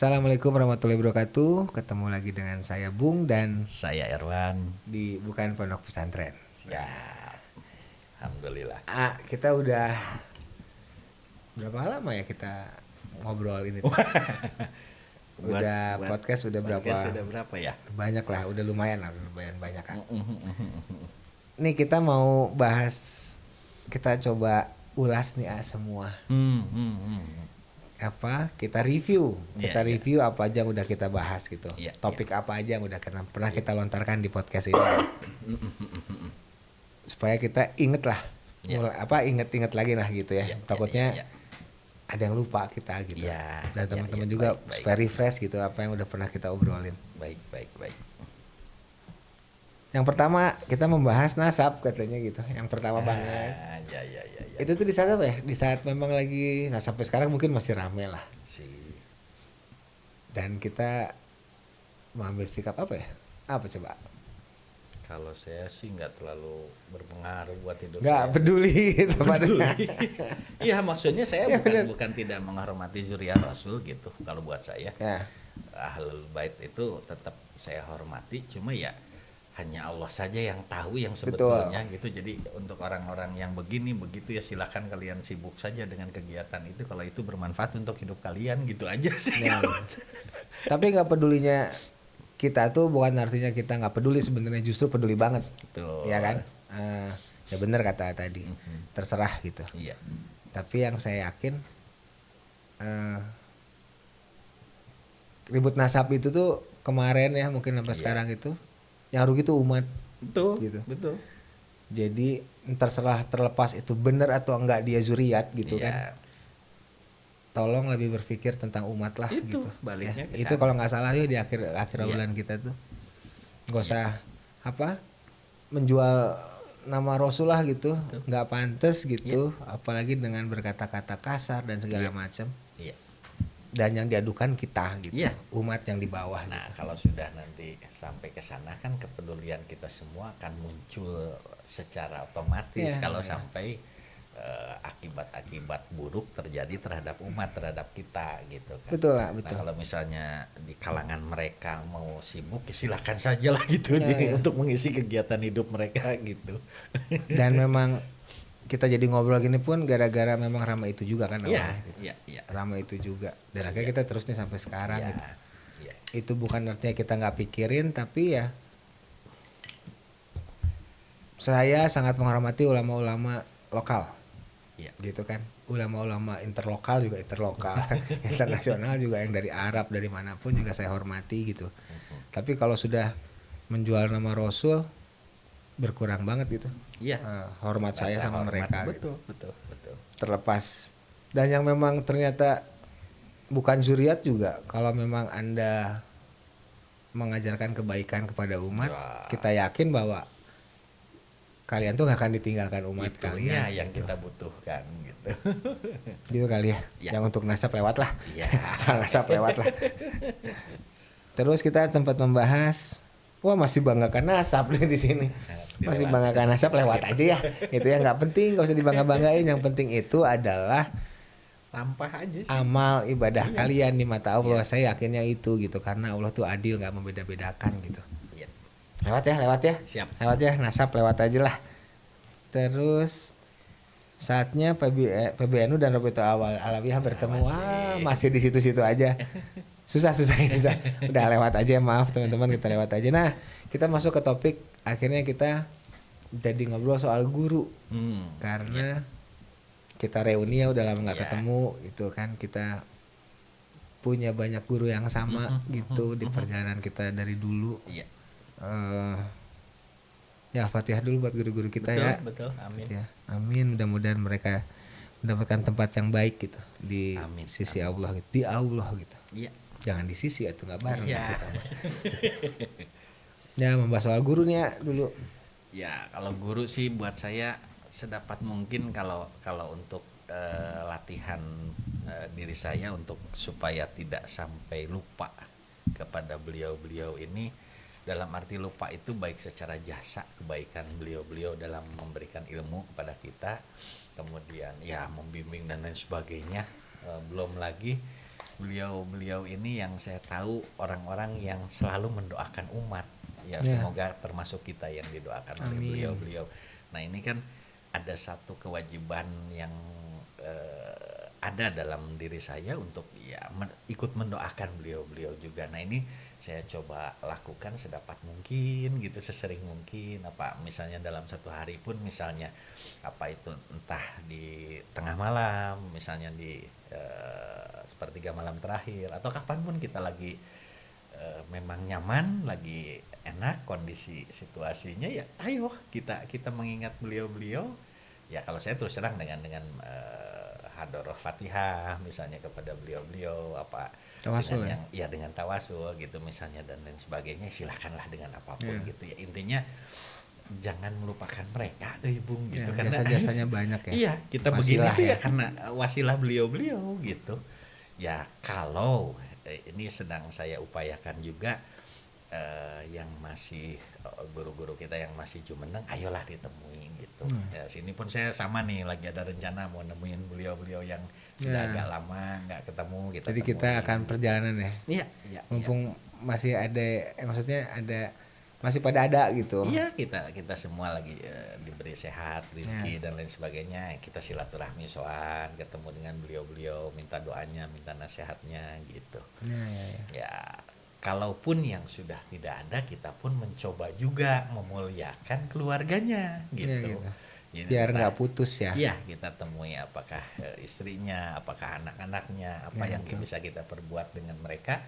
Assalamualaikum warahmatullahi wabarakatuh. Ketemu lagi dengan saya Bung dan Saya Erwan. di Bukan Pondok Pesantren. Ya, alhamdulillah. Kita udah berapa lama ya kita ngobrol ini tuh? Udah podcast udah podcast udah berapa ya? Banyak lah, udah lumayan banyak kan. Nih kita mau bahas, kita coba ulas nih semua. Kita review apa aja yang udah kita bahas gitu, topik apa aja yang udah pernah kita lontarkan di podcast ini, supaya kita inget lah, inget lagi lah gitu ya. Takutnya ada yang lupa kita gitu, dan teman-teman juga supaya refresh gitu apa yang udah pernah kita obrolin. Baik. Yang pertama kita membahas nasab katanya gitu, yang pertama banget. Ya. Itu tuh di saat apa ya? Di saat memang lagi, sampai sekarang mungkin masih rame lah. Dan kita mengambil sikap apa ya? Apa coba? Kalau saya sih nggak terlalu berpengaruh buat hidup. Nggak peduli. Iya, maksudnya saya bukan tidak menghormati zuriat Rasul gitu. Kalau buat saya, Ahlul Bait itu tetap saya hormati. Cuma ya hanya Allah saja yang tahu yang sebetulnya. Betul. Gitu. Jadi untuk orang-orang yang begini begitu ya silakan kalian sibuk saja dengan kegiatan itu kalau itu bermanfaat untuk hidup kalian gitu aja sih. Tapi nggak pedulinya kita tuh bukan artinya kita nggak peduli, sebenarnya justru peduli banget. Betul. Ya kan? Ya benar kata tadi. Terserah gitu. Iya. Tapi yang saya yakin ribut nasab itu tuh kemarin ya mungkin sampai sekarang itu yang rugi tuh umat. Betul. Gitu. Betul. Jadi terlepas itu benar atau enggak dia zuriat gitu kan. Tolong lebih berpikir tentang umat lah itu, gitu. Baliknya itu kalau nggak salah ya di akhir bulan kita tuh nggak usah menjual nama Rasul lah gitu, nggak pantas gitu, apalagi dengan berkata-kata kasar dan segala macam. Dan yang diadukan kita gitu, umat yang di bawah. Nah, gitu. Kalau sudah nanti sampai ke sana kan kepedulian kita semua akan muncul secara otomatis kalau sampai akibat-akibat buruk terjadi terhadap umat, terhadap kita gitu kan. Betul. Nah, kalau misalnya di kalangan mereka mau sibuk ya silakan saja lah gitu untuk mengisi kegiatan hidup mereka gitu. Dan memang kita jadi ngobrol gini pun gara-gara memang ramai itu juga kan awalnya. Iya. Ramai itu juga. Dan akhirnya kita terus nih sampai sekarang gitu. Itu bukan artinya kita nggak pikirin, tapi ya saya sangat menghormati ulama-ulama lokal. Gitu kan. Ulama-ulama interlokal juga internasional juga, yang dari Arab dari manapun juga saya hormati gitu. Tapi kalau sudah menjual nama Rasul berkurang banget gitu. Hormat saya sama mereka. Betul. Terlepas. Dan yang memang ternyata bukan zuriat juga, kalau memang Anda mengajarkan kebaikan kepada umat, kita yakin bahwa kalian tuh gak akan ditinggalkan umat kalian. Yang kita butuhkan gitu. Gitu kali ya. Yang untuk nasab lewat lah. Soal nasab lewat lah. Terus kita tempat membahas, masih banggakan nasab nih di sini. Masih banggakan nasab lewat aja ya. Itu ya, nggak penting, nggak usah dibangga-banggain. Yang penting itu adalah lampah aja sih. Amal ibadah kalian di mata Allah. Saya yakinnya itu gitu, karena Allah tuh adil, nggak membeda-bedakan gitu. Lewat ya. Siap. Lewat ya, nasab lewat aja lah. Terus saatnya PBNU dan Robitul Alawiyah bertemu. Masih di situ-situ aja. Susah ini. Udah lewat aja, maaf teman-teman, kita lewat aja. Nah, kita masuk ke topik. Akhirnya kita jadi ngobrol soal guru. Karena kita reuni ya, udah lama nggak ketemu gitu kan. Kita punya banyak guru yang sama gitu di perjalanan kita dari dulu. Ya Fatihah dulu buat guru-guru kita. Betul, amin. Ya, amin, mudah-mudahan mereka mendapatkan tempat yang baik gitu di sisi Allah gitu. Di Allah gitu. Jangan di sisi itu, nggak bareng kita. Ya, membahas soal guru nih ya dulu. Ya, kalau guru sih buat saya sedapat mungkin kalau untuk latihan diri saya untuk supaya tidak sampai lupa kepada beliau-beliau ini. Dalam arti lupa itu baik secara jasa kebaikan beliau-beliau dalam memberikan ilmu kepada kita, kemudian ya membimbing dan lain sebagainya, belum lagi beliau ini yang saya tahu orang-orang yang selalu mendoakan umat. Ya semoga termasuk kita yang didoakan oleh beliau-beliau. Nah ini kan ada satu kewajiban yang ada dalam diri saya untuk ya ikut mendoakan beliau-beliau juga. Nah ini saya coba lakukan sedapat mungkin gitu, sesering mungkin. Apa misalnya dalam satu hari pun misalnya apa itu entah di tengah malam, misalnya di sepertiga malam terakhir, atau kapanpun kita lagi memang nyaman, lagi enak kondisi situasinya, ya ayo kita mengingat beliau-beliau. Ya kalau saya terus terang dengan hadoroh Fatihah misalnya kepada beliau-beliau, apa tawasul dengan yang dengan tawasul gitu misalnya dan lain sebagainya, silakanlah dengan apapun gitu ya. Intinya jangan melupakan mereka Bung gitu, karena jasa-jasanya banyak ya. Iya, kita begini tuh ya karena wasilah beliau-beliau gitu. Ya kalau ini sedang saya upayakan juga yang masih guru-guru kita yang masih jumeneng, ayolah ditemuin gitu. Ya sini pun saya sama nih lagi ada rencana mau nemuin beliau-beliau yang sudah agak lama nggak ketemu gitu. Jadi kita akan perjalanan ya. Iya. Mumpung masih ada, maksudnya ada masih pada ada gitu. Iya, kita semua lagi diberi sehat, rezeki dan lain sebagainya. Kita silaturahmi soan, ketemu dengan beliau-beliau, minta doanya, minta nasihatnya gitu. Ya kalaupun yang sudah tidak ada, kita pun mencoba juga memuliakan keluarganya gitu. Jadi, biar nggak putus ya. Iya, kita temui apakah istrinya, apakah anak-anaknya, apa yang bisa kita perbuat dengan mereka,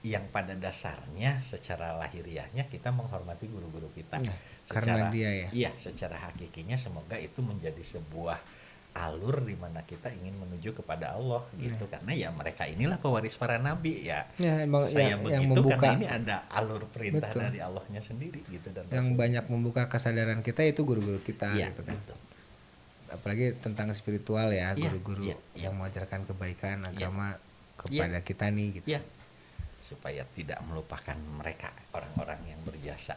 yang pada dasarnya secara lahiriahnya kita menghormati guru-guru kita. Karena dia ya. Iya, secara hakikinya semoga itu menjadi sebuah alur di mana kita ingin menuju kepada Allah gitu, karena ya mereka inilah pewaris para nabi ya. Emang saya yang begitu membuka, karena ini ada alur perintah dari Allahnya sendiri gitu, dan yang banyak membuka kesadaran kita itu guru-guru kita gitu kan. Gitu. Apalagi tentang spiritual ya, guru-guru yang mengajarkan kebaikan agama kepada kita nih gitu. Supaya tidak melupakan mereka, orang-orang yang berjasa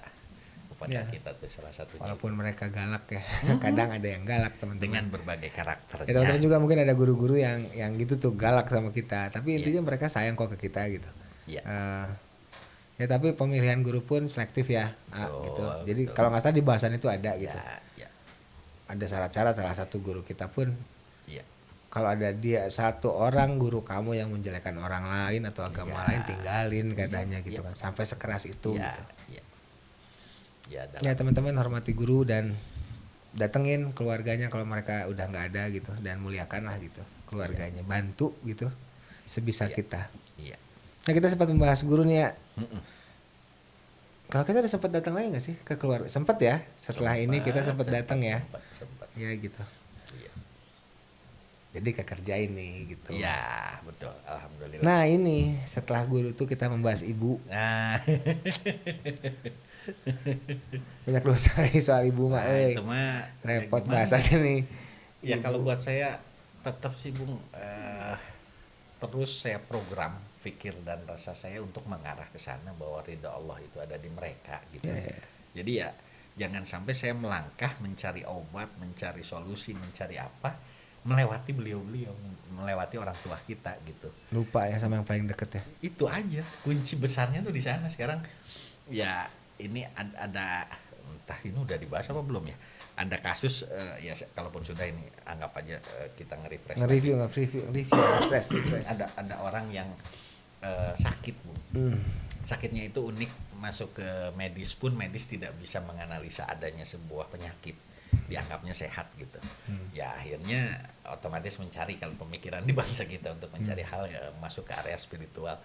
kepada kita tuh salah satunya. Walaupun mereka galak ya, kadang ada yang galak teman-teman. Dengan berbagai karakternya. Ya, teman-teman juga mungkin ada guru-guru yang gitu tuh galak sama kita, tapi intinya mereka sayang kok ke kita gitu. Ya tapi pemilihan guru pun selektif ya, gitu. Jadi kalau nggak salah di bahasan itu ada gitu. Ada syarat-syarat, salah satu guru kita pun. Kalau ada dia satu orang guru kamu yang menjelekan orang lain atau agama lain, tinggalin katanya gitu kan, sampai sekeras itu gitu. Ya teman-teman, hormati guru dan datengin keluarganya kalau mereka udah nggak ada gitu, dan muliakanlah gitu keluarganya, bantu gitu sebisa kita. Nah kita sempat membahas guru nih ya. Kalau kita udah sempat datang lagi nggak sih ke keluarga? Sempat ya, setelah ini kita sempat datang ya. Ya gitu. Jadi kekerjain nih gitu. Iya betul, alhamdulillah. Nah ini setelah guru tuh kita membahas ibu. Banyak dosa nih soal ibu mah. Itu mah repot bahasanya nih. Ya kalau buat saya tetap sih Bung, terus saya program pikir dan rasa saya untuk mengarah ke sana bahwa ridha Allah itu ada di mereka gitu. Jadi ya jangan sampai saya melangkah mencari obat, mencari solusi, mencari apa, melewati beliau-beliau, melewati orang tua kita gitu. Lupa ya sama yang paling deket ya. Itu aja kunci besarnya tuh di sana sekarang. Ya ini ada entah ini udah dibahas apa belum ya. Ada kasus ya kalaupun sudah ini anggap aja kita nge-refresh. Refresh. Ada orang yang sakit Bu. Sakitnya itu unik, masuk ke medis pun medis tidak bisa menganalisa adanya sebuah penyakit, dianggapnya sehat gitu. Ya akhirnya otomatis mencari, kalau pemikiran di bangsa kita untuk mencari hal ya, masuk ke area spiritual.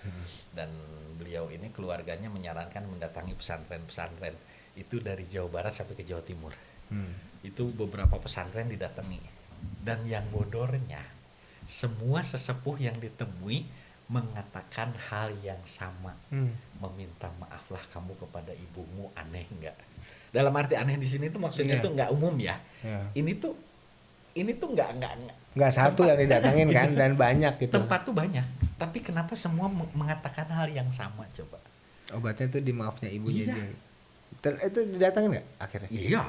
Dan beliau ini keluarganya menyarankan mendatangi pesantren-pesantren itu dari Jawa Barat sampai ke Jawa Timur. Itu beberapa pesantren didatangi, dan yang bodornya semua sesepuh yang ditemui mengatakan hal yang sama. Meminta maaflah kamu kepada ibumu, aneh enggak? Dalam arti aneh di sini tuh maksudnya tuh nggak umum ya. Ini tuh nggak satu yang didatangin kan, dan banyak gitu. Tempat tuh banyak, tapi kenapa semua mengatakan hal yang sama coba? Obatnya tuh di maafnya ibunya dia. Itu didatangin nggak akhirnya? Iya,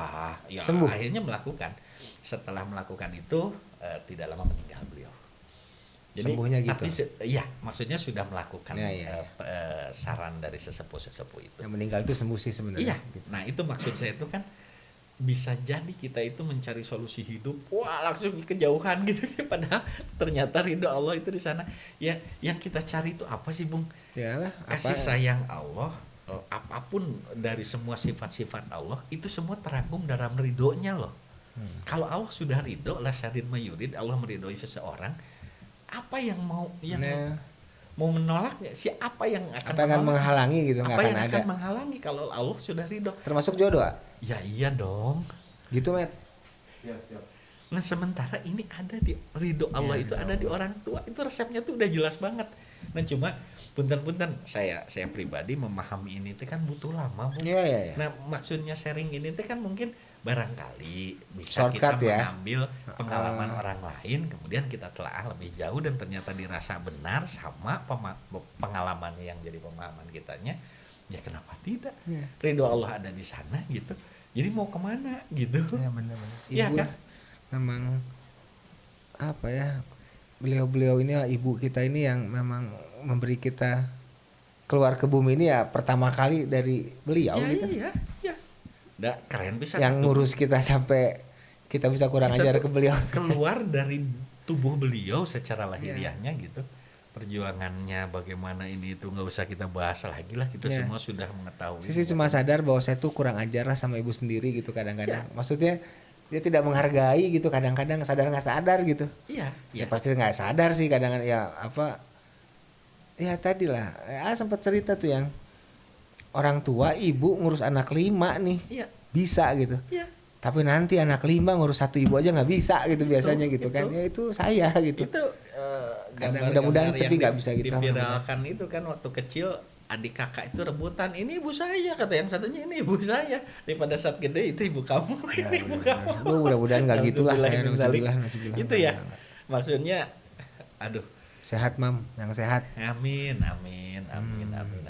sembuh. Akhirnya melakukan. Setelah melakukan itu tidak lama meninggal beliau. Jadi, sembuhnya gitu. Tapi iya, maksudnya sudah melakukan Ya. saran dari sesepuh itu. Yang meninggal itu sembuh sih sebenarnya. Iya. Gitu. Nah itu maksud saya itu kan bisa jadi kita itu mencari solusi hidup, wah langsung kejauhan gitu. Padahal ternyata ridho Allah itu di sana. Ya, yang kita cari itu apa sih, Bung? Yalah, Kasih sayang Allah. Apapun dari semua sifat-sifat Allah itu semua terangkum dalam ridhonya loh. Kalau Allah sudah ridho, la syadid mayurid, Allah meridhoi seseorang, apa yang mau mau menolaknya? Siapa yang akan menghalangi gitu? Apa yang akan menghalangi kalau Allah sudah ridho? Termasuk jodoh? Ya iya dong. Gitu, Met. Siap. Nah sementara ini ada di ridho Allah itu ada di orang tua, itu resepnya tuh udah jelas banget. Nah cuma punten saya pribadi memahami ini itu kan butuh lama, Bu. Iya. Nah maksudnya sharing ini itu kan mungkin barangkali bisa Shortcut, kita ya? mengambil pengalaman orang lain, kemudian kita telaah lebih jauh dan ternyata dirasa benar sama pengalamannya yang jadi pemahaman kitanya, ya kenapa tidak? Ya. Ridho Allah ada di sana gitu. Jadi mau kemana gitu? Ya benar. Iya Ibu kan? Memang apa ya? Beliau ini ibu kita ini yang memang memberi kita keluar ke bumi ini ya pertama kali dari beliau Ya, gitu. Iya. Keren bisa Yang ngurus kita sampai kita bisa kurang ajar ke beliau. Keluar dari tubuh beliau secara lahiriahnya gitu. Perjuangannya bagaimana ini itu nggak usah kita bahas lagi lah, kita semua sudah mengetahui. Sisi cuma sadar bahwa saya tuh kurang ajar lah sama ibu sendiri gitu kadang-kadang. Maksudnya dia tidak menghargai gitu kadang-kadang, sadar nggak sadar gitu. Iya. Ya pasti nggak sadar sih kadang-kadang ya apa. Ya tadi lah, sempat cerita tuh yang orang tua ibu ngurus anak 5 nih. Iya. Bisa gitu. Iya. Tapi nanti anak 5 ngurus 1 ibu aja nggak bisa gitu biasanya gitu kan. Ya itu saya gitu. Itu mudah-mudahan tapi nggak bisa gitu. Diviralkan itu kan waktu kecil adik kakak itu rebutan, ini ibu saya, kata yang satunya ini ibu saya. Tapi pada saat gede itu ibu kamu, Ya, ini ibu kamu. Mudah-mudahan nggak gitulah saya. Itu ya. Maksudnya aduh, sehat mam, yang sehat. Amin.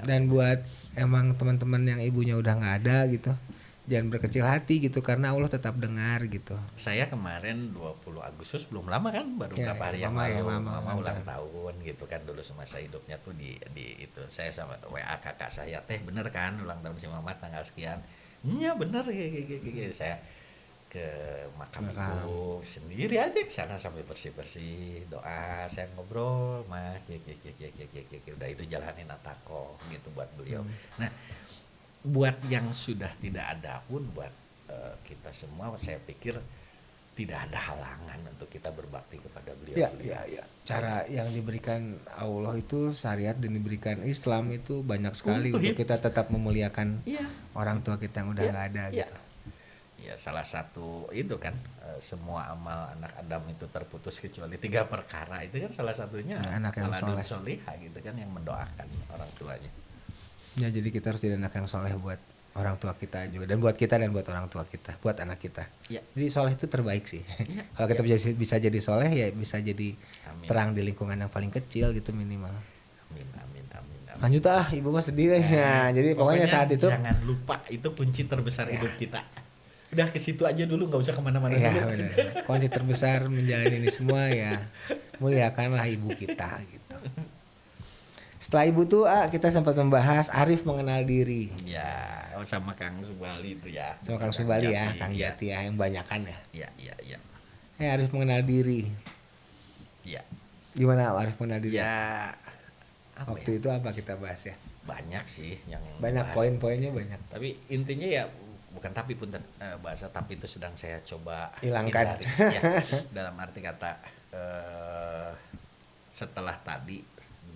Dan buat emang teman-teman yang ibunya udah nggak ada gitu, jangan berkecil hati gitu karena Allah tetap dengar gitu. Saya kemarin 20 Agustus belum lama kan, baru beberapa hari yang lalu mama ulang tahun gitu kan, dulu semasa hidupnya tuh di itu saya sama WA kakak saya, teh bener kan ulang tahun si mama tanggal sekian. Iya bener kayak saya ke makam ibu sendiri aja ke sana sambil bersih doa, saya ngobrol mah udah itu jalanin atako gitu buat beliau. Nah buat yang sudah tidak ada pun buat kita semua saya pikir tidak ada halangan untuk kita berbakti kepada beliau. Ya. Cara yang diberikan Allah itu syariat dan diberikan Islam itu banyak sekali untuk kita tetap memuliakan orang tua kita yang udah nggak ada gitu. Ya salah satu itu kan semua amal anak Adam itu terputus kecuali 3 perkara, itu kan salah satunya anak yang solehah gitu kan yang mendoakan orang tuanya. Ya jadi kita harus jadi anak yang soleh buat orang tua kita juga, dan buat kita dan buat orang tua kita, buat anak kita. Ya. Jadi soleh itu terbaik sih. Kalau kita bisa jadi soleh ya bisa jadi terang di lingkungan yang paling kecil gitu minimal. Amin. Lanjut ibu mah sedih ya. Jadi pokoknya saat itu jangan lupa itu kunci terbesar hidup kita. Udah ke situ aja dulu, nggak usah kemana-mana ya, dulu. Bener. Kunci terbesar menjalani ini semua ya muliakanlah ibu kita gitu. Setelah ibu tuh kita sempat membahas Arif mengenal diri. Ya, sama Kang Subali itu ya. Sama Kang Subali ya, Kang Jati ya yang banyakan ya. Iya. Arif mengenal diri. Iya. Gimana Arif mengenal diri? Ya. Waktu itu apa kita bahas ya? Banyak sih yang banyak poin-poinnya banyak. Tapi intinya ya bukan tapi pun bahasa tapi itu sedang saya coba hilangkan. Ya, dalam arti kata setelah tadi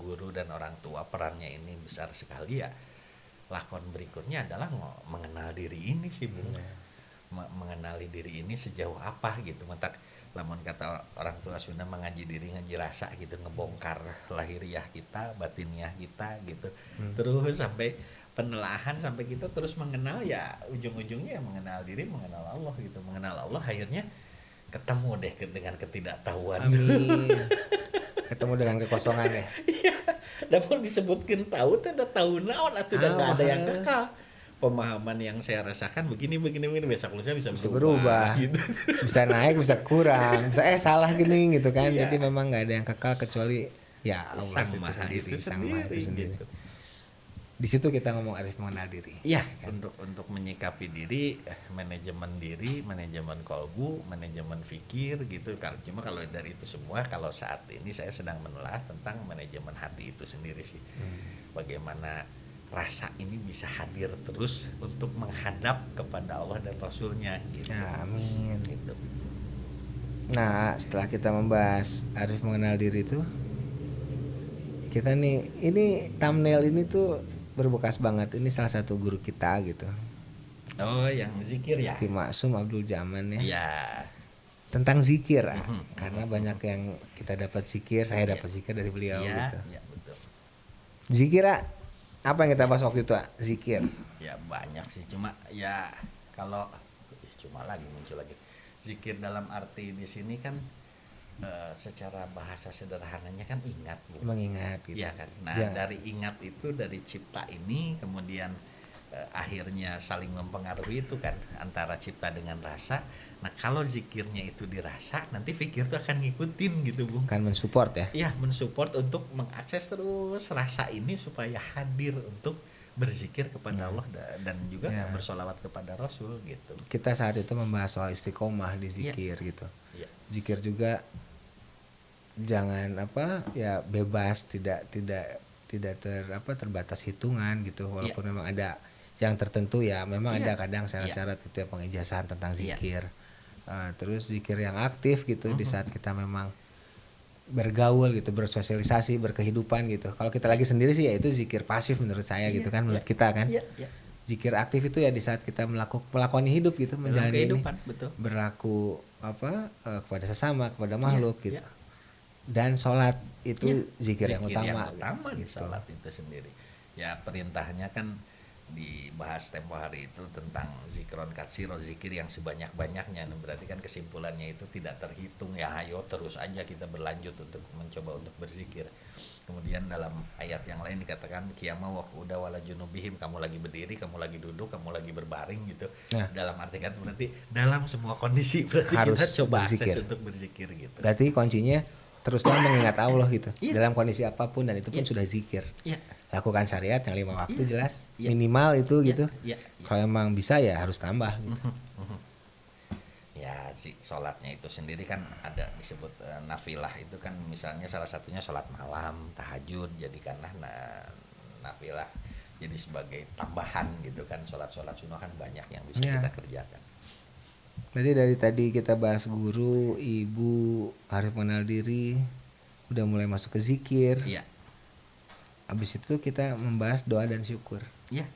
guru dan orang tua perannya ini besar sekali ya, lakon berikutnya adalah mengenal diri ini sih Bu. Mengenali diri ini sejauh apa gitu. Mentak lamun kata orang tua Sunda mengaji diri ngaji rasa gitu, ngebongkar lahiriah kita, batiniah kita gitu. Terus sampai penelaahan sampai kita terus mengenal ya ujung-ujungnya ya mengenal diri, mengenal Allah gitu. Mengenal Allah akhirnya ketemu deh dengan ketidaktahuan. Amin. Ketemu dengan kekosongan ya. Iya. Dan pun disebutkan tahu teh ada tahu naon atuh udah enggak ada yang kekal. pemahaman yang saya rasakan begini besok lusa bisa berubah gitu. Bisa naik bisa kurang, bisa salah gini gitu kan. Iya. Jadi memang nggak ada yang kekal kecuali ya Allah Sang itu Maha sendiri, Sang Maha itu sendiri. gitu. Di situ kita ngomong arif mengenal diri. Iya, kan? untuk menyikapi diri, manajemen kolbu, manajemen fikir gitu. Cuma kalau dari itu semua, kalau saat ini saya sedang menelaah tentang manajemen hati itu sendiri sih. Bagaimana rasa ini bisa hadir terus untuk menghadap kepada Allah dan Rasulnya gitu. Ya, amin. Gitu. Nah, setelah kita membahas arif mengenal diri itu, kita nih, ini thumbnail ini tuh berbekas banget. Ini salah satu guru kita gitu. Oh, yang zikir ya? Ki Maksum Abdul Jaman ya. Iya. Tentang zikir karena banyak yang kita dapat zikir, saya dapat zikir dari beliau gitu. Iya, betul. Zikir apa yang kita bahas waktu itu zikir? Ya banyak sih, cuma ya kalau cuma lagi muncul lagi. Zikir dalam arti di sini kan secara bahasa sederhananya kan ingat, Bu. Mengingat gitu. Iya kan. Nah, dari ingat itu dari cipta ini kemudian akhirnya saling mempengaruhi itu kan antara cipta dengan rasa. Nah, kalau zikirnya itu dirasa, nanti fikir tuh akan ngikutin gitu, Bung. Kan mensupport ya. Iya, mensupport untuk mengakses terus rasa ini supaya hadir untuk berzikir kepada Allah dan juga bersolawat kepada Rasul gitu. Kita saat itu membahas soal istiqomah di zikir gitu. Ya. Zikir juga jangan bebas, tidak terbatas hitungan gitu, walaupun memang ada yang tertentu ya, memang ada kadang syarat-syarat itu ya, pengijazahan tentang zikir. Terus zikir yang aktif gitu di saat kita memang bergaul gitu, bersosialisasi, berkehidupan gitu. Kalau kita lagi sendiri sih ya itu zikir pasif menurut saya gitu kan, menurut kita kan. Zikir aktif itu ya di saat kita melakukan hidup gitu, menjalani ini, berlaku kepada sesama, kepada makhluk gitu. Dan sholat itu zikir yang utama gitu. Sholat itu sendiri ya, perintahnya kan dibahas tempo hari itu tentang zikron katsiro, zikir yang sebanyak-banyaknya. Berarti kan kesimpulannya itu tidak terhitung ya, ayo terus aja kita berlanjut untuk mencoba untuk berzikir. Kemudian dalam ayat yang lain dikatakan qiyama wa qu'uda wala junubihim, kamu lagi berdiri, kamu lagi duduk, kamu lagi berbaring gitu. Dalam arti kata berarti dalam semua kondisi berarti harus kita coba berzikir. Akses untuk berzikir gitu. Berarti kuncinya teruslah mengingat Allah gitu dalam kondisi apapun, dan itu pun sudah zikir. Lakukan syariat yang 5 waktu jelas minimal itu gitu. Kalau emang bisa ya harus tambah gitu. Ya si sholatnya itu sendiri kan ada disebut nafilah, itu kan misalnya salah satunya sholat malam, tahajud, jadikanlah nafilah jadi sebagai tambahan gitu kan. Sholat sunnah kan banyak yang bisa kita kerjakan. Berarti dari tadi kita bahas guru, ibu, arif mengenal diri, udah mulai masuk ke zikir. Iya. Habis itu kita membahas doa dan syukur. Iya.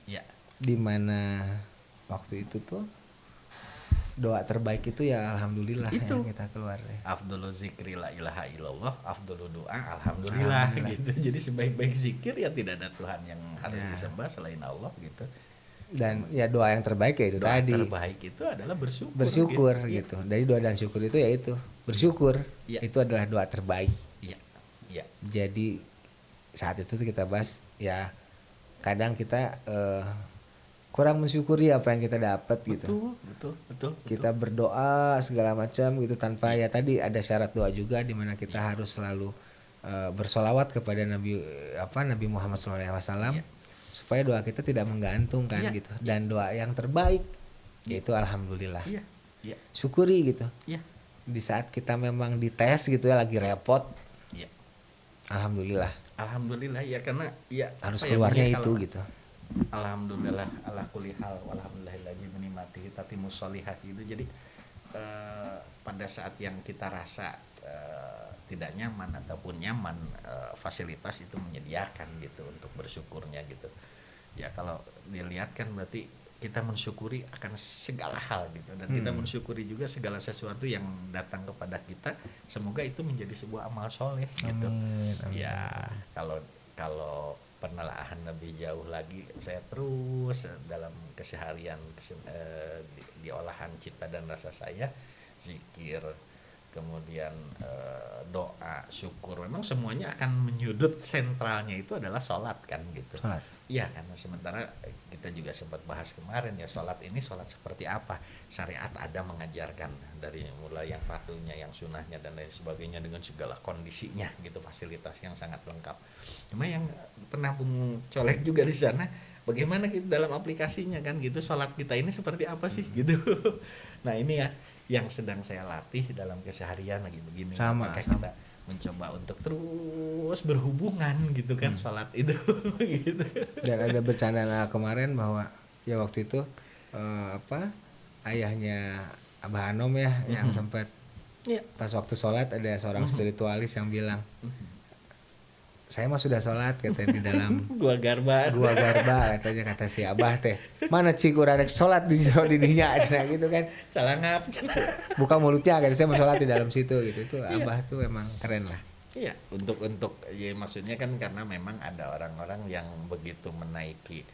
Iya. Di mana waktu itu tuh doa terbaik itu ya alhamdulillah itu yang kita keluar ya. Afdhalu zikri la ilaha illallah, afdhalu doa alhamdulillah gitu. Jadi sebaik-baik zikir ya tidak ada Tuhan yang harus disembah selain Allah gitu. Dan ya doa yang terbaik ya itu doa tadi. Doa terbaik itu adalah bersyukur. Bersyukur gitu. Dari doa dan syukur itu ya itu bersyukur. Itu adalah doa terbaik. Iya. Iya. Jadi saat itu tuh kita bahas ya kadang kita kurang mensyukuri apa yang kita dapat gitu. Betul. Kita berdoa segala macam gitu tanpa ya tadi ada syarat doa juga di mana kita harus selalu bersolawat kepada Nabi Muhammad SAW. Supaya doa kita tidak menggantung kan gitu. Dan doa yang terbaik yaitu alhamdulillah. Syukuri gitu. Di saat kita memang dites gitu ya lagi repot. Alhamdulillah ya, karena ya harus keluarnya itu gitu. Alhamdulillah ala kulli hal walhamdulillahilladzi bi ni'matihi tatimmus sholihat gitu. Jadi pada saat yang kita rasa tidak nyaman ataupun nyaman, fasilitas itu menyediakan gitu untuk bersyukurnya gitu. Ya kalau dilihat kan berarti kita mensyukuri akan segala hal gitu, dan kita mensyukuri juga segala sesuatu yang datang kepada kita. Semoga itu menjadi sebuah amal soleh gitu. Amin. Ya kalau penelaahan lebih jauh lagi, saya terus dalam keseharian di olahan cipta dan rasa saya zikir kemudian doa, syukur, memang semuanya akan menyudut, sentralnya itu adalah sholat kan gitu. Sholat. Iya, karena sementara kita juga sempat bahas kemarin ya, sholat ini sholat seperti apa, syariat ada mengajarkan dari mulai yang fardunya, yang sunahnya dan lain sebagainya dengan segala kondisinya gitu, fasilitas yang sangat lengkap. Cuma yang pernah Bung colek juga di sana, bagaimana kita dalam aplikasinya kan gitu, sholat kita ini seperti apa sih gitu. Nah ini ya yang sedang saya latih dalam keseharian lagi begini. Sama. Kita mencoba untuk terus berhubungan gitu kan, sholat itu gitu. Dan ada bercanda kemarin bahwa ya waktu itu ayahnya Abah Anom ya yang sempat pas waktu sholat ada seorang spiritualis yang bilang, saya mah sudah sholat katanya di dalam dua garba katanya, kata si Abah teh, mana cik urang rek sholat di didinya gitu kan, salah ngap buka mulutnya kan, saya mau sholat di dalam situ gitu. Itu Abah tuh emang keren lah. Iya, untuk ya maksudnya kan karena memang ada orang-orang yang begitu menaiki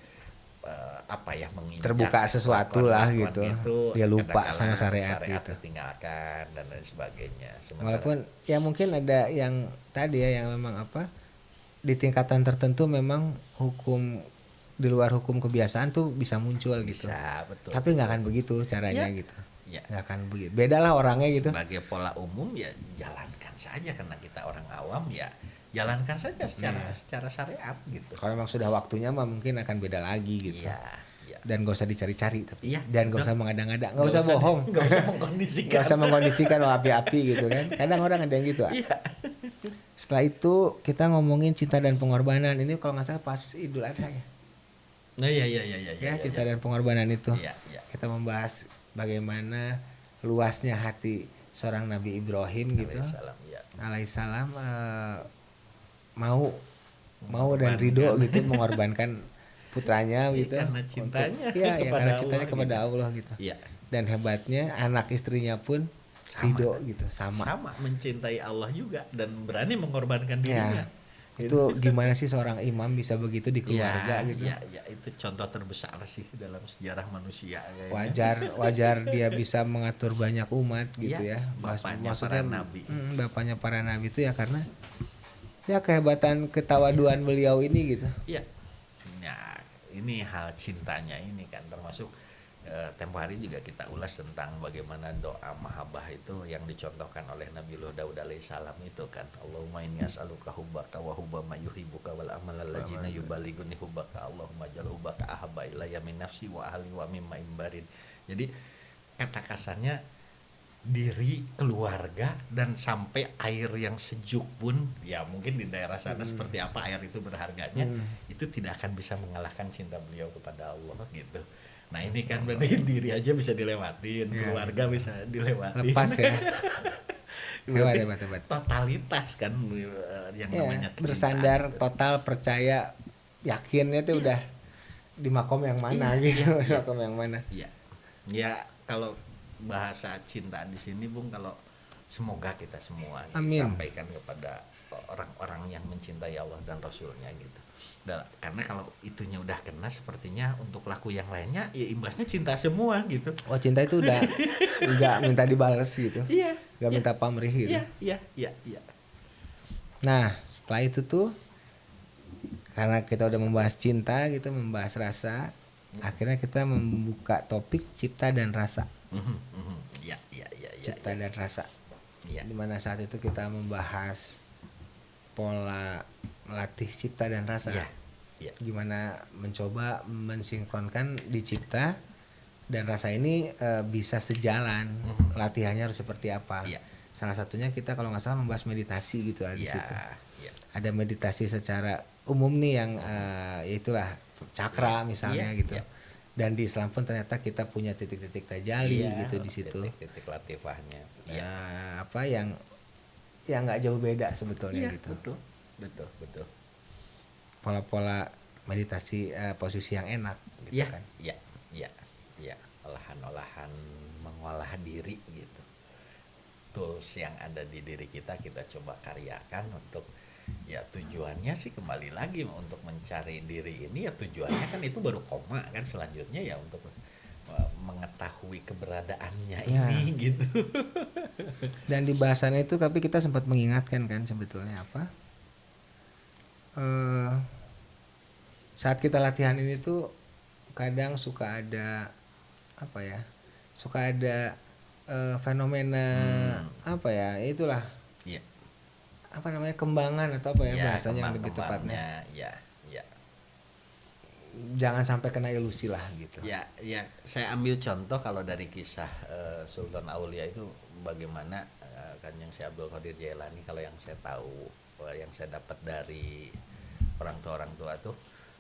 menginjak terbuka sesuatu lah gitu, dia lupa sama syariat gitu, tinggalkan dan lain sebagainya. Walaupun ya mungkin ada yang tadi ya yang memang di tingkatan tertentu memang hukum di luar hukum kebiasaan tuh bisa muncul gitu. Betul, tapi nggak akan begitu caranya gitu. Ya. Nggak akan begitu. Beda lah orangnya gitu. Sebagai pola umum ya jalankan saja, karena kita orang awam ya jalankan saja secara syariat gitu. Kalau memang sudah waktunya mah mungkin akan beda lagi gitu. Ya. Dan gak usah dicari-cari tapi dan gak betul. usah mengada-ngada, gak usah bohong, gak usah mengkondisikan api-api gitu kan. Kadang orang ada yang gitu. Iya. Setelah itu kita ngomongin cinta dan pengorbanan. Ini kalau nggak salah pas Idul Adha ya. Nah iya. Ya cinta dan pengorbanan itu. Iya. Kita membahas bagaimana luasnya hati seorang Nabi Ibrahim gitu. Alaihissalam mau dan ridho gitu mengorbankan putranya gitu. Karena cintanya. Karena cintanya kepada gitu. Allah gitu. Iya. Dan hebatnya anak istrinya pun ridho gitu, sama mencintai Allah juga dan berani mengorbankan dirinya. Itu gimana sih seorang imam bisa begitu di keluarga gitu? Ya, itu contoh terbesar sih dalam sejarah manusia. Kayaknya. Wajar dia bisa mengatur banyak umat gitu ya. Maksudnya nabi. Bapaknya para nabi itu ya karena ya kehebatan ketawaduan beliau ini gitu. Iya. Nah, ini hal cintanya ini kan termasuk tempo hari juga kita ulas tentang bagaimana doa mahabbah itu yang dicontohkan oleh Nabiullah Daud alaihissalam itu kan, Allahumma inni as'aluka hubbaka wa hubba ma yuhibbuka wal amal alladzina yubalighuni hubbaka Allahumma jal hubbaka ahabba ilayya min nafsi wa ahli wa mimma imbarin. Jadi kata kasarnya diri, keluarga, dan sampai air yang sejuk pun ya mungkin di daerah sana seperti apa air itu berharganya, itu tidak akan bisa mengalahkan cinta beliau kepada Allah gitu. Nah ini kan berarti diri aja bisa dilewatin, keluarga bisa dilewatin. Lepas ya. Hebat. Totalitas kan yang namanya kecintaan. Bersandar total, percaya, yakinnya tuh udah di makom yang mana gitu. Di makom yang mana. Iya. Ya kalau bahasa cinta di sini Bung, kalau semoga kita semua sampaikan kepada orang-orang yang mencintai Allah dan Rasulnya gitu. Karena kalau itunya udah kena, sepertinya untuk laku yang lainnya ya imbasnya cinta semua gitu. Oh cinta itu udah nggak minta dibales gitu. Iya. Nggak minta pamrih gitu. Iya. Nah setelah itu tuh karena kita udah membahas cinta gitu, membahas rasa, akhirnya kita membuka topik cipta dan rasa. Iya. Cipta dan rasa. Iya. Dimana saat itu kita membahas pola melatih cipta dan rasa. Iya. Gimana mencoba mensinkronkan di cipta dan rasa ini bisa sejalan. Latihannya harus seperti apa? Iya. Salah satunya kita kalau nggak salah membahas meditasi gitu di situ. Iya. Ada meditasi secara umum nih yang itulah cakra misalnya gitu. Iya. Dan di Islam pun ternyata kita punya titik-titik tajali gitu di situ. Titik latifahnya. Yang nggak jauh beda sebetulnya gitu. Betul. Pola-pola meditasi posisi yang enak gitu kan. Iya. Olahan-olahan mengolah diri gitu. Tools yang ada di diri kita coba karyakan untuk ya tujuannya sih kembali lagi untuk mencari diri ini ya tujuannya kan itu baru koma kan, selanjutnya ya untuk mengetahui keberadaannya ini gitu. Dan di bahasannya itu tapi kita sempat mengingatkan kan sebetulnya apa? Saat kita latihan ini tuh kadang suka ada apa ya? Suka ada fenomena apa ya? Itulah. Iya. Apa namanya? Kembangan atau apa ya, ya bahasanya yang lebih tepatnya. Ya. Jangan sampai kena ilusi lah gitu. Ya, saya ambil contoh kalau dari kisah Sultan Aulia itu bagaimana Kanjeng Syekh Abdul Qadir Jailani, kalau yang saya tahu, yang saya dapat dari orang tua tuh,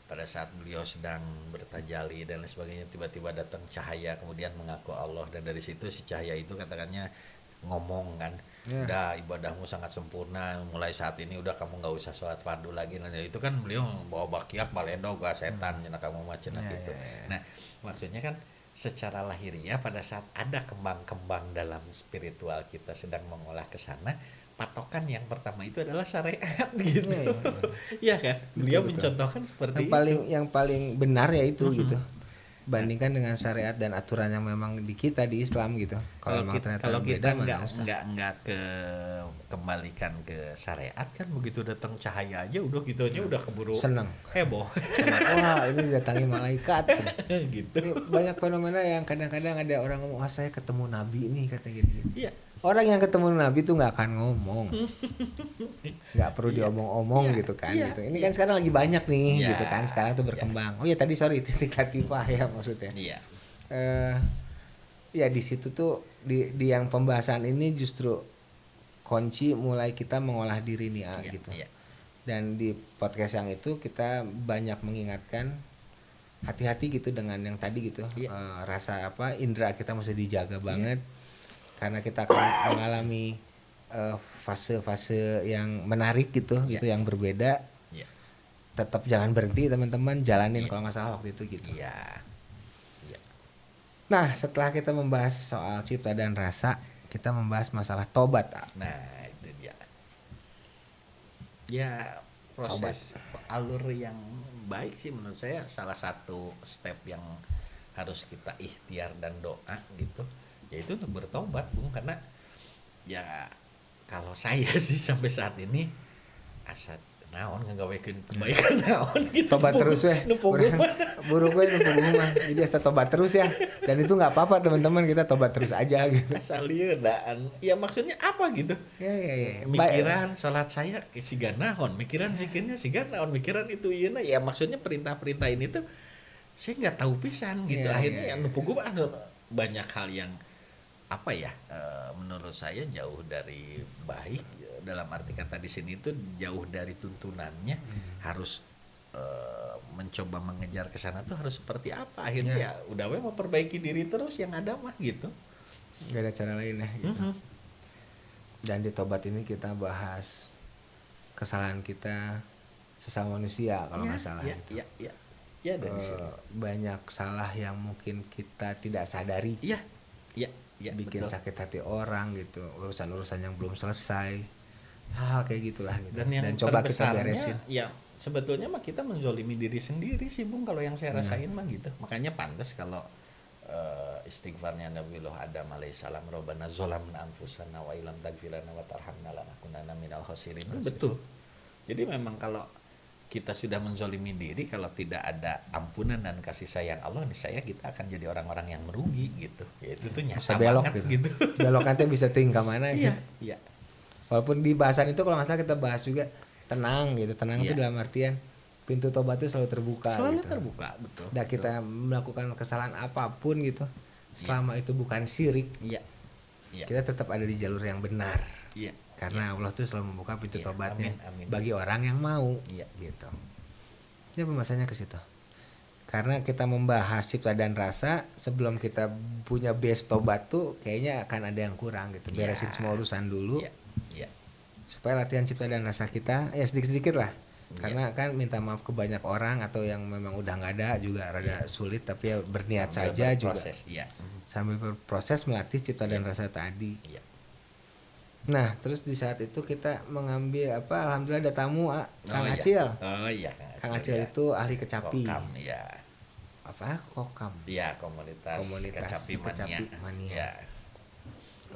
pada saat beliau sedang bertajalli dan lain sebagainya, tiba-tiba datang cahaya kemudian mengaku Allah, dan dari situ si cahaya itu katakannya ngomong kan, udah ibadahmu sangat sempurna, mulai saat ini udah kamu nggak usah sholat fardu lagi. Nah itu kan beliau bawa bakiak baledog gak setan cenah kamu macam gitu. Nah maksudnya kan secara lahiriah pada saat ada kembang-kembang dalam spiritual kita sedang mengolah ke sana, patokan yang pertama itu adalah syariat gitu. Ya kan beliau mencontohkan seperti yang paling benar ya itu gitu. Bandingkan dengan syariat dan aturan yang memang di kita di Islam gitu. Kalau kita nggak kembalikan ke syariat kan, begitu datang cahaya aja udah gitu aja udah keburu senang, heboh. Wah ini didatangi malaikat gitu. Ini banyak fenomena yang kadang-kadang ada orang ngomong, wah saya ketemu Nabi nih kata gini. Iya. Orang yang ketemu Nabi tuh nggak akan ngomong, nggak perlu diomong-omong gitu kan. Gitu. Ini kan sekarang lagi banyak nih gitu kan. Sekarang tuh berkembang. Oh ya tadi sorry titik latifah ya maksudnya. Ya di situ tuh di yang pembahasan ini justru kunci mulai kita mengolah diri nih gitu. Dan di podcast yang itu kita banyak mengingatkan hati-hati gitu dengan yang tadi gitu. Rasa apa indera kita mesti dijaga banget. Karena kita akan mengalami fase-fase yang menarik gitu, itu yang berbeda. Tetap jangan berhenti teman-teman, jalanin kalau nggak salah waktu itu gitu. Nah setelah kita membahas soal cipta dan rasa, kita membahas masalah tobat. Nah itu dia. Ya proses alur yang baik sih menurut saya, salah satu step yang harus kita ikhtiar dan doa gitu. Yaitu untuk bertobat Bung, karena ya kalau saya sih sampai saat ini asa naon ngagawekeun kebaikan naon gitu. Tobat terus ya. Buruk gue mah. Jadi asa tobat terus ya. Dan itu enggak apa-apa teman-teman, kita tobat terus aja gitu. Asal daan. Ya maksudnya apa gitu? Ya. Mikiran salat saya siga naon, mikiran zikirnya siga naon, mikiran itu ieu ya maksudnya perintah-perintah ini tuh saya enggak tahu pisan gitu. Akhirnya yang nupugu banyak hal yang apa ya, menurut saya jauh dari baik, dalam arti kata di sini itu jauh dari tuntunannya. Harus mencoba mengejar ke sana tuh harus seperti apa, akhirnya ya udah memperbaiki diri terus yang ada mah gitu, nggak ada cara lain ya gitu. Dan di tobat ini kita bahas kesalahan kita sesama manusia kalau nggak salah gitu. Ya dari sini banyak salah yang mungkin kita tidak sadari. Bikin betul. Sakit hati orang gitu, urusan-urusan yang belum selesai, hal kayak gitulah gitu. Dan coba kita beresin. Ya sebetulnya mah kita menzolimi diri sendiri sih Bung, kalau yang saya rasain mah gitu. Makanya pantas kalau istighfarnya Nabiullah Adam alaihissalam, Rabbana zolamna anfusana wa ilam tagfirana wa tarhamna lanakunanna minal khosirin. Betul. Jadi memang kalau kita sudah menzolimi diri, kalau tidak ada ampunan dan kasih sayang Allah, niscaya kita akan jadi orang-orang yang merugi gitu. Ya itu tuh nyata banget gitu. Belok nanti bisa tinggal mana gitu. Iya. Walaupun di bahasan itu kalau nggak salah kita bahas juga tenang gitu. Tenang itu dalam artian pintu tobat itu selalu terbuka. Selalu gitu. terbuka, betul. Dan kita melakukan kesalahan apapun gitu, selama itu bukan syirik, kita tetap ada di jalur yang benar. Karena Allah tuh selalu membuka pintu tobatnya bagi orang yang mau gitu. Ya pembahasannya ke situ. Karena kita membahas cipta dan rasa, sebelum kita punya base tobat tuh kayaknya akan ada yang kurang gitu. Beresin semua urusan dulu. Supaya latihan cipta dan rasa kita ya sedikit-sedikit lah. Karena kan minta maaf ke banyak orang atau yang memang udah nggak ada juga rada sulit, tapi ya berniat saja juga. Sambil berproses melatih cipta dan rasa tadi. Nah, terus di saat itu kita mengambil apa? Alhamdulillah ada tamu, Kang Acil. Kang Acil itu ahli kecapi. Kokam, Apa? Kokam. Iya, komunitas kecapi mania.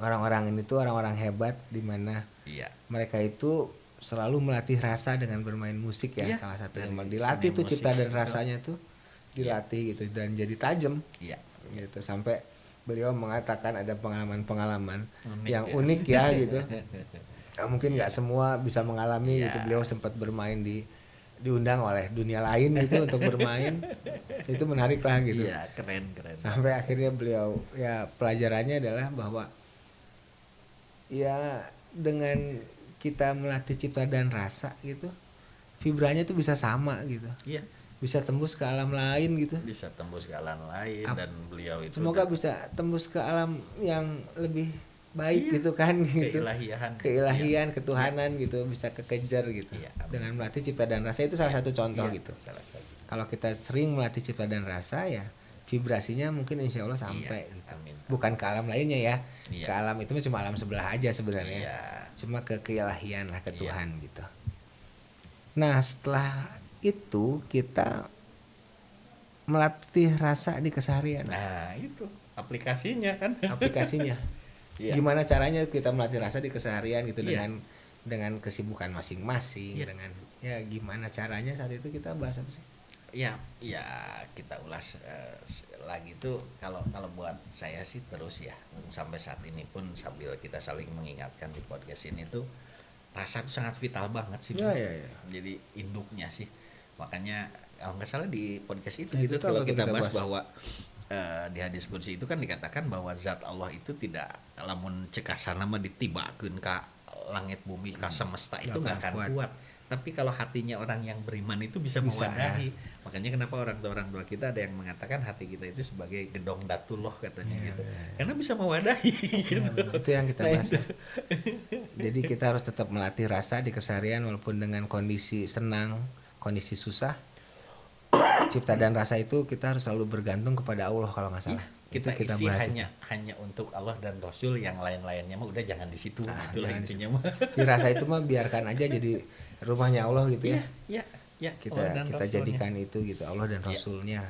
orang-orang ini tuh orang-orang hebat di mana mereka itu selalu melatih rasa dengan bermain musik ya, salah satunya dilatih tuh cipta dan rasanya tuh dilatih gitu dan jadi tajam gitu sampai beliau mengatakan ada pengalaman-pengalaman yang unik ya gitu. Mungkin nggak semua bisa mengalami gitu. Beliau sempat bermain diundang oleh dunia lain gitu untuk bermain. Itu menarik lah gitu. Iya, keren. Sampai akhirnya beliau ya pelajarannya adalah bahwa ya dengan kita melatih cipta dan rasa gitu, vibranya tuh bisa sama gitu. Iya. Bisa tembus ke alam lain gitu. Bisa tembus ke alam lain dan beliau itu semoga bisa tembus ke alam yang lebih baik gitu kan gitu. Keilahian, ketuhanan gitu bisa kekejar gitu. Dengan melatih cipta dan rasa itu salah satu contoh gitu. Kalau kita sering melatih cipta dan rasa ya vibrasinya mungkin insya Allah sampai gitu. Bukan ke alam lainnya ya. Ke alam itu cuma alam sebelah aja sebenarnya. Cuma ke keilahian lah ke Tuhan gitu. Nah, setelah itu kita melatih rasa di keseharian. Nah, itu aplikasinya kan. Gimana caranya kita melatih rasa di keseharian gitu dengan kesibukan masing-masing dengan ya gimana caranya saat itu kita bahas apa sih? Ya kita ulas lagi tuh kalau buat saya sih terus ya sampai saat ini pun sambil kita saling mengingatkan di podcast ini tuh rasa tuh sangat vital banget sih. Jadi induknya sih. Makanya kalau nggak salah di podcast itu gitu kalau kita bahas bahwa di hadis qudsi itu kan dikatakan bahwa zat Allah itu tidak lamun cekasana mah ditibakeun ka langit bumi ka semesta itu nggak akan kuat. Tapi kalau hatinya orang yang beriman itu bisa mewadahi. Makanya kenapa orang tua kita ada yang mengatakan hati kita itu sebagai gedong datullah katanya gitu. Karena bisa mewadahi gitu. Itu yang kita bahas. Jadi kita harus tetap melatih rasa di keseharian walaupun dengan kondisi senang, kondisi susah. Cipta dan rasa itu kita harus selalu bergantung kepada Allah kalau nggak salah. Kita isi hanya untuk Allah dan Rasul, yang lain-lainnya mah udah jangan di situ. Itulah intinya mah. Di rasa itu mah biarkan aja jadi rumahnya Allah gitu ya. Kita jadikan itu gitu Allah dan Rasulnya.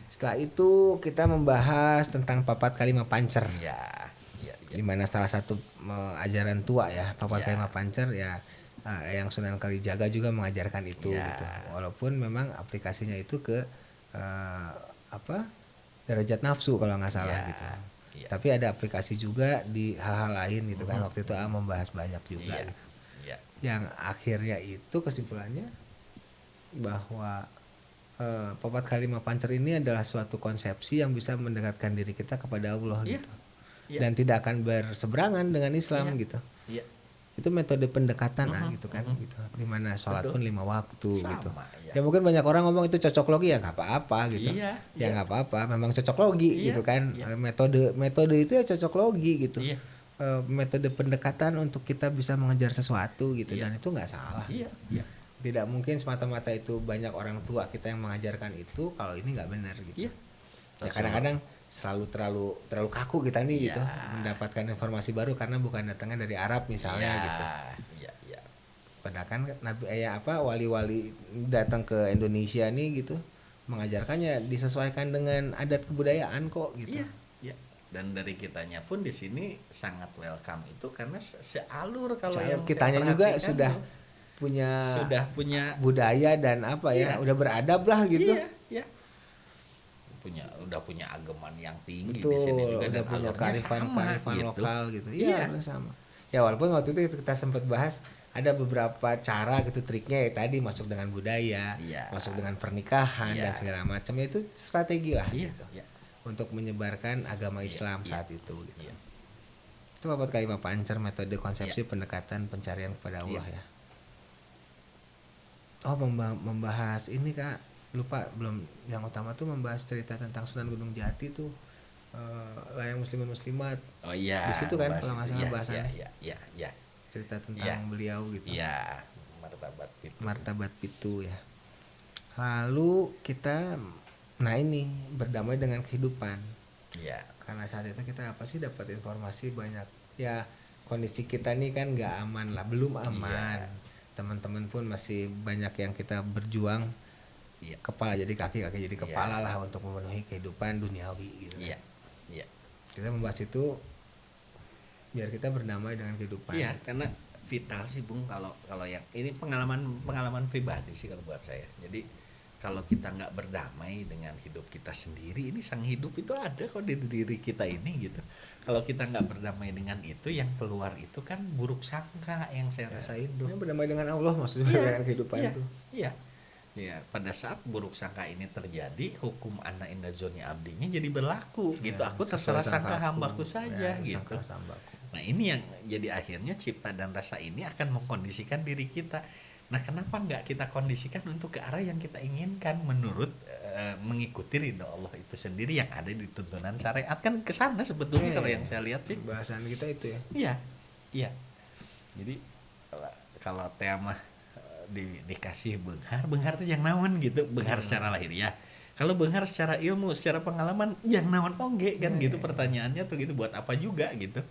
Setelah itu kita membahas tentang papat kalimat pancer. Dimana salah satu ajaran tua ya papat kalimat pancer ya. Yang Sunan Kalijaga juga mengajarkan itu gitu. Walaupun memang aplikasinya itu ke derajat nafsu kalau nggak salah gitu. Tapi ada aplikasi juga di hal-hal lain gitu kan. Waktu itu membahas banyak juga gitu. Yang akhirnya itu kesimpulannya bahwa papat kalimat pancer ini adalah suatu konsepsi yang bisa mendekatkan diri kita kepada Allah gitu. Dan tidak akan berseberangan dengan Islam gitu. Itu metode pendekatan gitu kan gitu, dimana sholat pun 5 waktu sama, gitu ya mungkin banyak orang ngomong itu cocok logi ya nggak apa-apa gitu nggak apa-apa memang cocok logi gitu kan metode itu ya cocok logi gitu metode pendekatan untuk kita bisa mengejar sesuatu gitu dan itu nggak salah tidak mungkin semata-mata itu banyak orang tua kita yang mengajarkan itu kalau ini nggak benar gitu ya kadang-kadang terlalu kaku kita nih gitu mendapatkan informasi baru karena bukan datangnya dari Arab misalnya gitu. Padahal kan Nabi wali-wali datang ke Indonesia nih gitu mengajarkannya disesuaikan dengan adat kebudayaan kok gitu. Dan dari kitanya pun di sini sangat welcome itu karena sealur kalau yang kitanya juga sudah punya budaya dan udah beradab lah gitu. Udah punya ageman yang tinggi. Betul, di sini juga udah punya kearifan lokal gitu. Iya, sama. Ya walaupun waktu itu kita sempat bahas ada beberapa cara gitu triknya ya tadi masuk dengan budaya, masuk dengan pernikahan dan segala macam itu strategi lah gitu. Untuk menyebarkan agama Islam saat itu gitu. Itu papat kalimat pancer metode konsepsi pendekatan pencarian kepada Allah ya. Oh, membahas ini Kak. Lupa belum yang utama tuh membahas cerita tentang Sunan Gunung Jati tuh layang muslimin muslimat. Oh iya. Di situ kan kalau nggak salah bahasannya. Iya. Cerita tentang beliau gitu. Iya. Martabat Pitu ya. Lalu kita ini berdamai dengan kehidupan. Iya. Karena saat itu kita dapat informasi banyak. Ya kondisi kita nih kan nggak aman lah, belum aman. Teman-teman pun masih banyak yang kita berjuang. Kepala jadi kaki jadi kepala lah untuk memenuhi kehidupan duniawi gitu. Kita membahas itu biar kita berdamai dengan kehidupan. Iya, karena vital sih Bung, kalau yang ini pengalaman pribadi sih kalau buat saya. Jadi kalau kita nggak berdamai dengan hidup kita sendiri, ini sang hidup itu ada kok di diri kita ini gitu. Kalau kita nggak berdamai dengan itu, yang keluar itu kan buruk sangka yang saya rasain tuh. Ya, berdamai dengan Allah maksudnya dengan kehidupan iya, itu. Iya. Ya, pada saat buruk sangka ini terjadi, hukum ana inda zoni abdinya jadi berlaku gitu. Aku terserah sangka hambaku saja gitu. Nah, ini yang jadi akhirnya cipta dan rasa ini akan mengkondisikan diri kita. Nah, kenapa nggak kita kondisikan untuk ke arah yang kita inginkan menurut mengikuti ridho Allah itu sendiri yang ada di tuntunan syariat, kan ke sana sebetulnya kalau yang saya lihat sih. Bahasan kita itu ya. Iya. Iya. Jadi kalau tema dikasih benghar tuh yang naon gitu, benghar secara lahiriah. Kalau benghar secara ilmu, secara pengalaman, yang naon oge kan gitu pertanyaannya tuh gitu, buat apa juga gitu.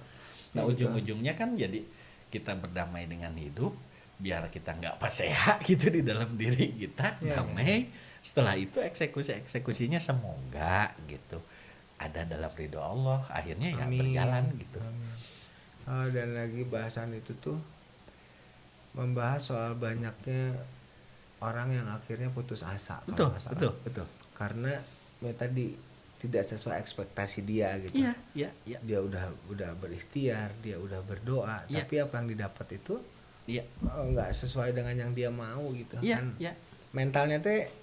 Nah, ujung-ujungnya kan jadi kita berdamai dengan hidup, biar kita nggak paseha gitu di dalam diri kita, damai. Setelah itu eksekusinya semoga gitu ada dalam ridho Allah, akhirnya ya berjalan gitu. Oh, dan lagi bahasan itu tuh membahas soal banyaknya orang yang akhirnya putus asa. Betul. Karena ya tadi tidak sesuai ekspektasi dia gitu. Iya. Dia udah berikhtiar, dia udah berdoa, tapi apa yang didapat itu nggak sesuai dengan yang dia mau gitu kan. Mentalnya teh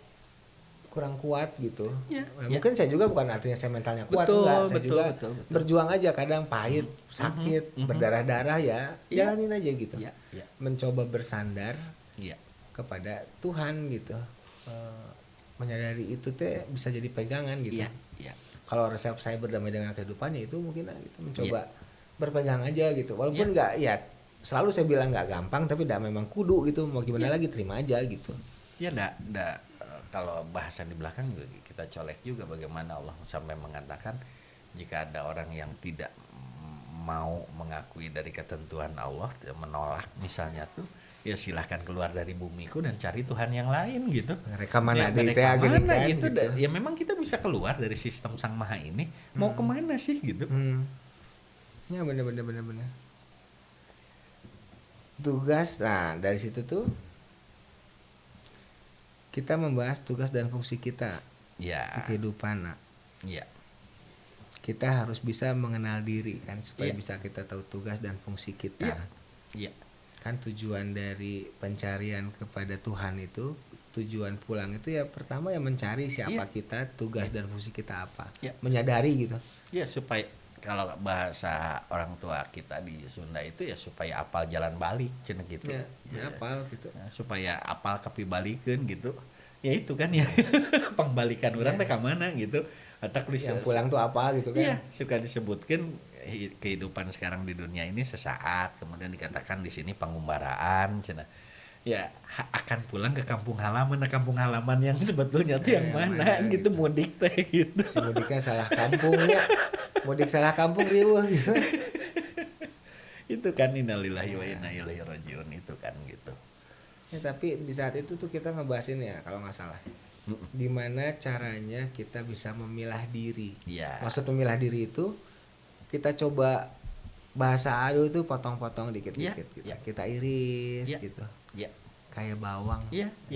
kurang kuat gitu. Mungkin saya juga bukan artinya saya mentalnya kuat, saya juga berjuang aja, kadang pahit, sakit, berdarah-darah ya, jalanin aja gitu. Mencoba bersandar kepada Tuhan gitu. Menyadari itu teh bisa jadi pegangan gitu. Kalau resep saya berdamai dengan kehidupannya itu mungkin gitu, mencoba berpegang aja gitu. Walaupun nggak selalu saya bilang nggak gampang, tapi memang kudu gitu, mau gimana lagi, terima aja gitu. Kalau bahasan di belakang juga kita colek juga bagaimana Allah sampai mengatakan jika ada orang yang tidak mau mengakui dari ketentuan Allah, menolak misalnya tuh, ya silahkan keluar dari bumiku dan cari Tuhan yang lain gitu. Mereka mana gitu. Ya memang kita bisa keluar dari sistem Sang Maha ini, mau kemana sih gitu. Ya benar. Tugas, nah dari situ tuh kita membahas tugas dan fungsi kita di kehidupan. Kita harus bisa mengenal diri kan, supaya bisa kita tahu tugas dan fungsi kita. Kan tujuan dari pencarian kepada Tuhan itu, tujuan pulang itu ya pertama ya mencari siapa kita, tugas dan fungsi kita apa, menyadari gitu. Supaya kalau bahasa orang tua kita di Sunda itu ya supaya apal jalan balik cenah gitu. Apal gitu. Supaya apal kapibalikeun gitu. Ya itu kan ya pengbalikan orang teh ka mana gitu. Atau yang pulang tuh apa gitu kan. Iya, suka disebutkan kehidupan sekarang di dunia ini sesaat, kemudian dikatakan di sini pengumbaraan cenah. Ya akan pulang ke kampung halaman. Nah, kampung halaman yang sebetulnya tuh yang mana gitu, mudik teh gitu. Si mudiknya salah kampungnya. Mudik salah kampung riweuh gitu. Itu kan innalillahi wa inna ilaihi rajiun itu kan gitu. Ya, tapi di saat itu tuh kita ngebahasin ya kalau nggak salah. Gimana caranya kita bisa memilah diri. Maksud memilah diri itu kita coba bahasa adu itu potong-potong dikit-dikit gitu. Kita iris gitu. Kayak bawang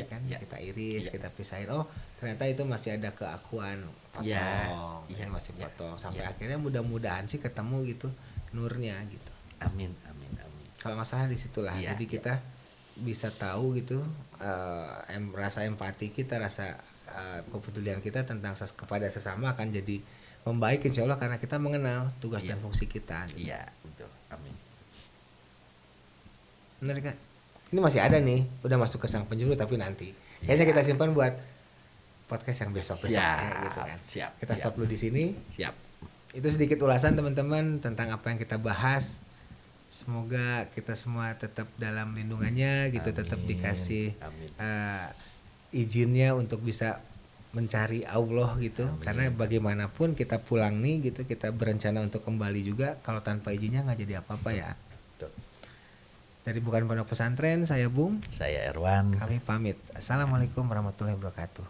kan kita iris, kita pisahin. Oh, ternyata itu masih ada keakuan. Potong. Masih potong sampai akhirnya mudah-mudahan sih ketemu gitu nurnya gitu. Amin. Kalau masalah di situlah. Jadi kita bisa tahu gitu rasa empati kita, rasa kepedulian kita tentang kepada sesama akan jadi membaik insya Allah karena kita mengenal tugas dan fungsi kita gitu. Iya betul, amin. Benar kan? Ini masih ada nih, udah masuk ke sang penjuru tapi nanti kayaknya kita simpan buat podcast yang besok gitu kan. Kita stop dulu di sini. Itu sedikit ulasan teman-teman tentang apa yang kita bahas. Semoga kita semua tetap dalam lindungannya gitu, tetap dikasih izinnya untuk bisa mencari Allah gitu. Karena bagaimanapun kita pulang nih gitu, kita berencana untuk kembali juga, kalau tanpa izinnya nggak jadi apa-apa ya. Dari Bukan Pondok Pesantren, saya Bung, saya Erwan, kami pamit. Assalamualaikum warahmatullahi wabarakatuh.